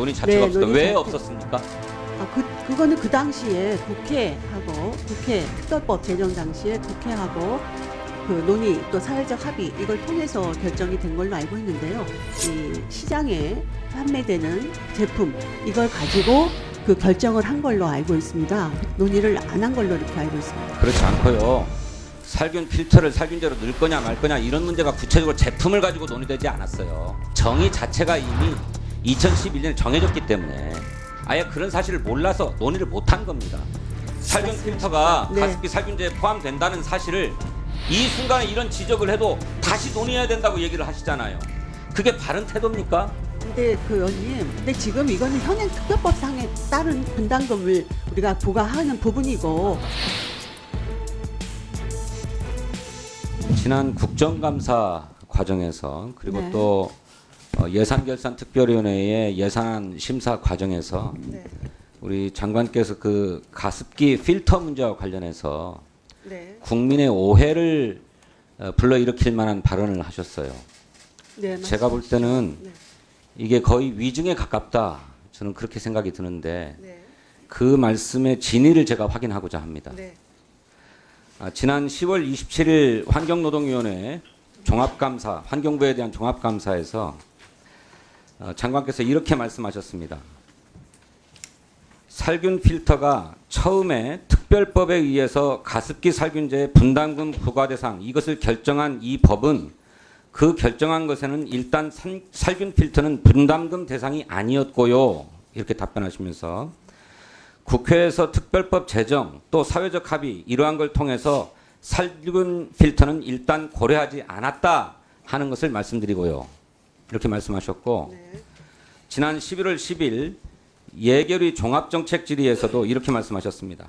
논의 자체가 네, 없었다. 논의 왜 자체. 없었습니까? 그거는 그 당시에 국회 특별법 제정 당시에 국회하고 그 논의 또 사회적 합의 이걸 통해서 결정이 된 걸로 알고 있는데요. 이 시장에 판매되는 제품 이걸 가지고 그 결정을 한 걸로 알고 있습니다. 논의를 안 한 걸로 이렇게 알고 있습니다. 그렇지 않고요. 살균 필터를 살균제로 넣을 거냐 말 거냐 이런 문제가 구체적으로 제품을 가지고 논의되지 않았어요. 정의 자체가 이미 2011년에 정해졌기 때문에 아예 그런 사실을 몰라서 논의를 못한 겁니다. 살균 맞습니다. 필터가 네. 가습기 살균제에 포함된다는 사실을 이 순간에 이런 지적을 해도 다시 논의해야 된다고 얘기를 하시잖아요. 그게 바른 태도입니까? 근데 그 의원님, 근데 지금 이거는 현행 특별법상에 따른 분담금을 우리가 부과하는 부분이고 지난 국정감사 과정에서 그리고 네. 또 예산결산특별위원회의 예산 심사 과정에서 네. 우리 장관께서 그 가습기 필터 문제와 관련해서 네. 국민의 오해를 불러일으킬 만한 발언을 하셨어요. 네, 제가 볼 때는 네. 이게 거의 위증에 가깝다. 저는 그렇게 생각이 드는데 네. 그 말씀의 진위를 제가 확인하고자 합니다. 네. 지난 10월 27일 환경노동위원회 종합감사, 환경부에 대한 종합감사에서 장관께서 이렇게 말씀하셨습니다. 살균 필터가 처음에 특별법에 의해서 가습기 살균제의 분담금 부과 대상 이것을 결정한 이 법은 그 결정한 것에는 일단 살균 필터는 분담금 대상이 아니었고요. 이렇게 답변하시면서 국회에서 특별법 제정 또 사회적 합의 이러한 걸 통해서 살균 필터는 일단 고려하지 않았다 하는 것을 말씀드리고요. 이렇게 말씀하셨고 네. 지난 11월 10일 예결위 종합정책 질의에서도 이렇게 말씀하셨습니다.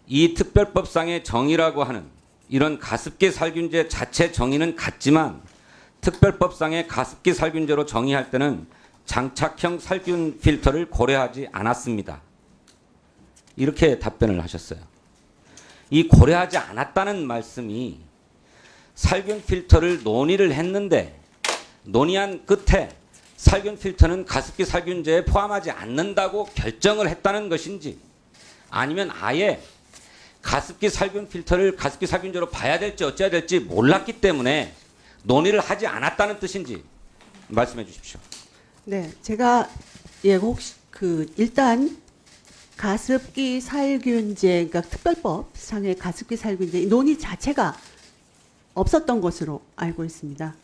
이 특별법상의 정의라고 하는 이런 가습기 살균제 자체 정의는 같지만 특별법상의 가습기 살균제로 정의할 때는 장착형 살균 필터를 고려하지 않았습니다. 이렇게 답변을 하셨어요. 이 고려하지 않았다는 말씀이 살균 필터를 논의를 했는데 논의한 끝에 살균 필터는 가습기 살균제에 포함하지 않는다고 결정을 했다는 것인지 아니면 아예 가습기 살균 필터를 가습기 살균제로 봐야 될지 어찌해야 될지 몰랐기 때문에 논의를 하지 않았다는 뜻인지 말씀해 주십시오. 네, 제가 혹시 일단 가습기 살균제, 그러니까 특별법 상의 가습기 살균제 논의 자체가 없었던 것으로 알고 있습니다.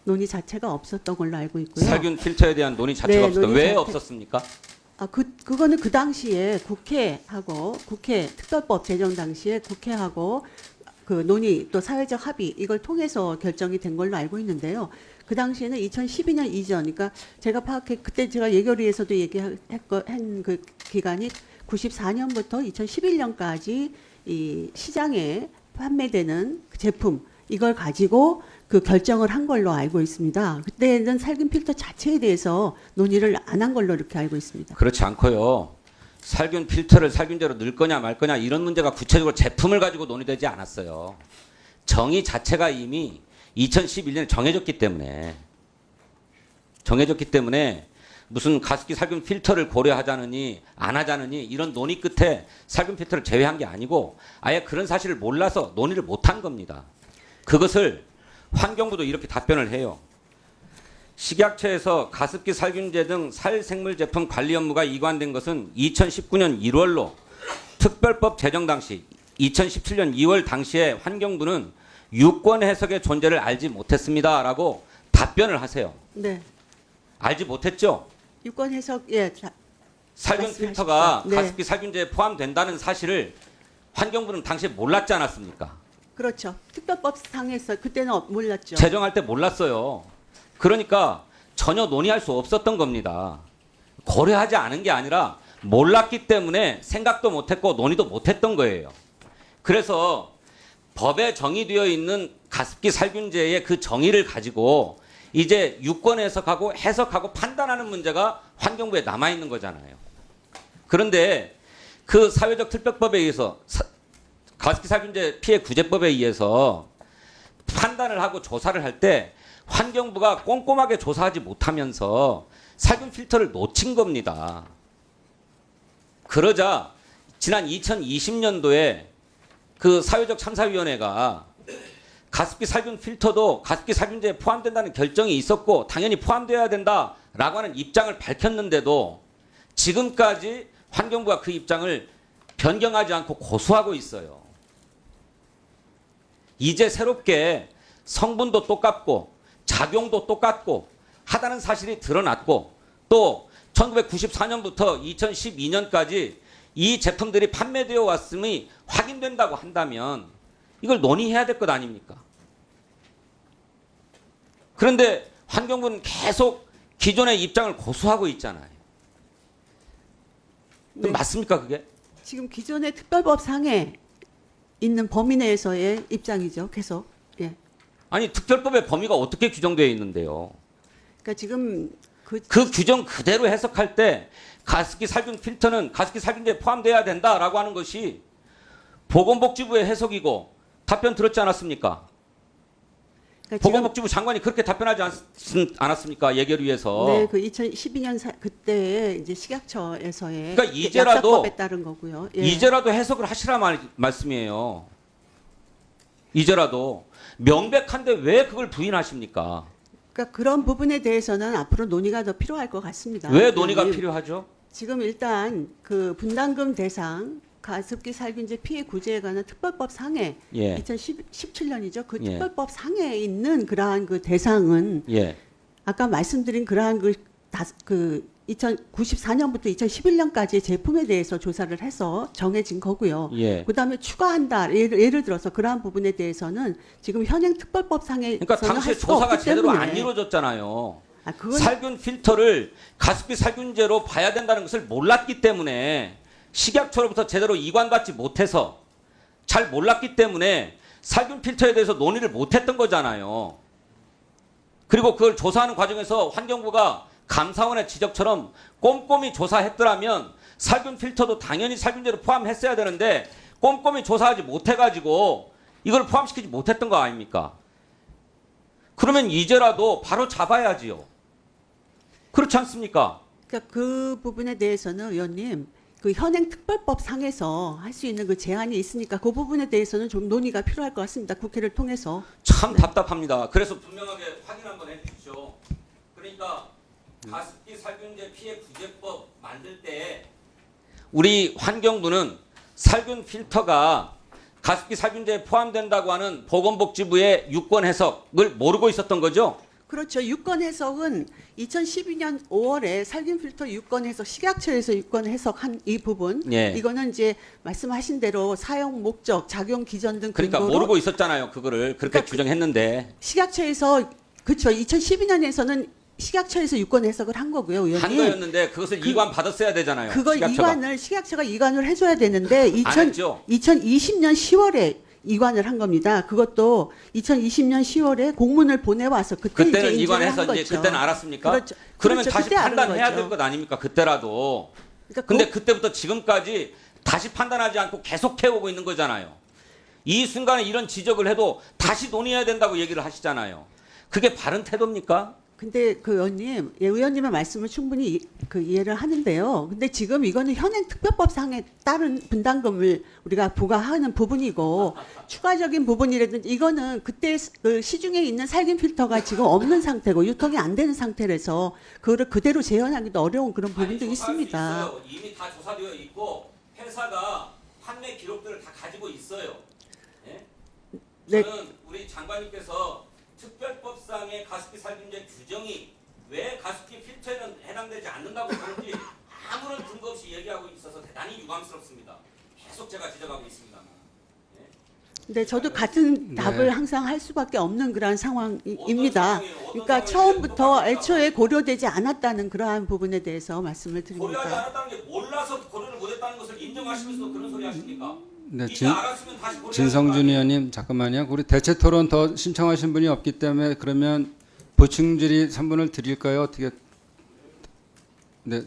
논의 자체가 없었던 걸로 알고 있고요. 살균 필터에 대한 논의 자체가 네, 없었다. 논의 왜 자체. 없었습니까? 그거는 그 당시에 국회 특별법 제정 당시에 국회하고 그 논의 또 사회적 합의 이걸 통해서 결정이 된 걸로 알고 있는데요. 그 당시에는 2012년 이전, 그러니까 제가 그때 제가 예결위에서도 얘기한 그 기간이 94년부터 2011년까지 이 시장에 판매되는 제품 이걸 가지고 그 결정을 한 걸로 알고 있습니다. 그때는 살균 필터 자체에 대해서 논의를 안 한 걸로 이렇게 알고 있습니다. 그렇지 않고요. 살균 필터를 살균제로 넣을 거냐 말 거냐 이런 문제가 구체적으로 제품을 가지고 논의되지 않았어요. 정의 자체가 이미 2011년에 정해졌기 때문에 무슨 가습기 살균 필터를 고려하자느니 안 하자느니 이런 논의 끝에 살균 필터를 제외한 게 아니고 아예 그런 사실을 몰라서 논의를 못한 겁니다. 그것을 환경부도 이렇게 답변을 해요. 식약처에서 가습기 살균제 등 살생물 제품 관리 업무가 이관된 것은 2019년 1월로 특별법 제정 당시 2017년 2월 당시에 환경부는 유권 해석의 존재를 알지 못했습니다라고 답변을 하세요. 네. 알지 못했죠? 유권 해석 살균 말씀하십시오. 필터가 네. 가습기 살균제에 포함된다는 사실을 환경부는 당시에 몰랐지 않았습니까? 그렇죠. 특별법 상에서 그때는 몰랐죠. 제정할 때 몰랐어요. 그러니까 전혀 논의할 수 없었던 겁니다. 고려하지 않은 게 아니라 몰랐기 때문에 생각도 못했고 논의도 못했던 거예요. 그래서 법에 정의되어 있는 가습기 살균제의 그 정의를 가지고 이제 유권 해석하고 판단하는 문제가 환경부에 남아있는 거잖아요. 그런데 그 사회적 특별법에 의해서 가습기 살균제 피해 구제법에 의해서 판단을 하고 조사를 할 때 환경부가 꼼꼼하게 조사하지 못하면서 살균 필터를 놓친 겁니다. 그러자 지난 2020년도에 그 사회적 참사위원회가 가습기 살균 필터도 가습기 살균제에 포함된다는 결정이 있었고 당연히 포함되어야 된다라고 하는 입장을 밝혔는데도 지금까지 환경부가 그 입장을 변경하지 않고 고수하고 있어요. 이제 새롭게 성분도 똑같고 작용도 똑같고 하다는 사실이 드러났고 또 1994년부터 2012년까지 이 제품들이 판매되어 왔음이 확인된다고 한다면 이걸 논의해야 될 것 아닙니까? 그런데 환경부는 계속 기존의 입장을 고수하고 있잖아요. 네. 맞습니까 그게? 지금 기존의 특별법상에 있는 범위 내에서의 입장이죠. 계속. 예. 아니 특별법의 범위가 어떻게 규정되어 있는데요? 그러니까 지금 그 규정 그대로 해석할 때 가습기 살균 필터는 가습기 살균제에 포함돼야 된다라고 하는 것이 보건복지부의 해석이고 답변 들었지 않았습니까? 그러니까 보건복지부 장관이 그렇게 답변하지 않았습니까? 예결위에서. 네, 그 2012년 그때 이제 식약처에서의 그러니까 이제라도 약사법에 따른 거고요. 예. 이제라도 해석을 하시라 말씀이에요. 이제라도 명백한데 왜 그걸 부인하십니까? 그러니까 그런 부분에 대해서는 앞으로 논의가 더 필요할 것 같습니다. 왜 논의가 의원님. 필요하죠? 지금 일단 그 분담금 대상 가습기 살균제 피해 구제에 관한 특별법 상에 예. 2017년이죠. 그 예. 특별법 상에 있는 그러한 그 대상은 예. 아까 말씀드린 그러한 그 2094년부터 2011년까지의 제품에 대해서 조사를 해서 정해진 거고요. 예. 그다음에 추가한다. 예를 들어서 그러한 부분에 대해서는 지금 현행 특별법상에 그러니까 당시에 조사가 제대로 안 이루어졌잖아요. 그건 살균 필터를 가습기 살균제로 봐야 된다는 것을 몰랐기 때문에 식약처로부터 제대로 이관받지 못해서 잘 몰랐기 때문에 살균 필터에 대해서 논의를 못했던 거잖아요. 그리고 그걸 조사하는 과정에서 환경부가 감사원의 지적처럼 꼼꼼히 조사했더라면 살균 필터도 당연히 살균제로 포함했어야 되는데 꼼꼼히 조사하지 못해가지고 이걸 포함시키지 못했던 거 아닙니까? 그러면 이제라도 바로 잡아야지요. 그렇지 않습니까? 그러니까 그 부분에 대해서는 의원님 그 현행 특별법 상에서 할 수 있는 그 제한이 있으니까 그 부분에 대해서는 좀 논의가 필요할 것 같습니다. 국회를 통해서. 참 답답합니다. 그래서 분명하게 확인 한번 해주십시오. 그러니까 가습기 살균제 피해 구제법 만들 때 우리 환경부는 살균 필터가 가습기 살균제에 포함된다고 하는 보건복지부의 유권 해석을 모르고 있었던 거죠? 그렇죠. 유권 해석은 2012년 5월에 살균 필터 유권 해석 식약처에서 유권 해석한 이 부분. 예. 이거는 이제 말씀하신 대로 사용 목적, 작용 기전 등 그러니까 근거로 모르고 있었잖아요. 그거를 그렇게 그러니까 규정했는데 식약처에서 그렇죠. 2012년에서는 식약처에서 유권 해석을 한 거고요, 의원님. 한 거였는데 그것을 이관 받았어야 되잖아요. 그걸 식약처가. 식약처가 이관을 해줘야 되는데 안 했죠. 2020년 10월에 이관을 한 겁니다. 그것도 2020년 10월에 공문을 보내와서 그때는 이제 인정을 이관해서 한 이제 거죠. 그때는 알았습니까? 그렇죠. 그러면 그렇죠. 다시 그때 아는 판단해야 거죠. 될 것 아닙니까? 그때라도. 그러니까 근데 그때부터 지금까지 다시 판단하지 않고 계속 해오고 있는 거잖아요. 이 순간에 이런 지적을 해도 다시 논의해야 된다고 얘기를 하시잖아요. 그게 바른 태도입니까? 근데 그 의원님, 예, 의원님의 말씀을 충분히 이해를 하는데요. 근데 지금 이거는 현행 특별법상에 따른 분담금을 우리가 부과하는 부분이고 추가적인 부분이라든지 이거는 그때 그 시중에 있는 살균 필터가 지금 없는 상태고 유통이 안 되는 상태라서 그거를 그대로 재현하기도 어려운 그런 부분도 아니, 조사할 수 있습니다. 있어요. 이미 다 조사되어 있고 회사가 판매 기록들을 다 가지고 있어요. 예? 네. 저는 우리 장관님께서 특별법상의 가습기 살균제 규정이 왜 가습기 필터에는 해당되지 않는다고 보는지 아무런 근거 없이 얘기하고 있어서 대단히 유감스럽습니다. 계속 제가 지적하고 있습니다. 근데 저도 같은 답을 네. 항상 할 수밖에 없는 그러한 어떤 상황입니다. 상황이에요? 어떤 그러니까 상황이에요? 처음부터 똑같습니다. 애초에 고려되지 않았다는 그러한 부분에 대해서 말씀을 고려하지 드립니다. 않았다는 게 몰라서 고려를 못했다는 것을 인정하시면서 그런 소리 하십니까? 네, 이제 알았으면 다시 고려해야 진성준 되는 거 아니에요? 의원님 잠깐만요. 우리 대체 토론 더 신청하신 분이 없기 때문에 그러면 보충 질의 3분을 드릴까요? 어떻게? 네,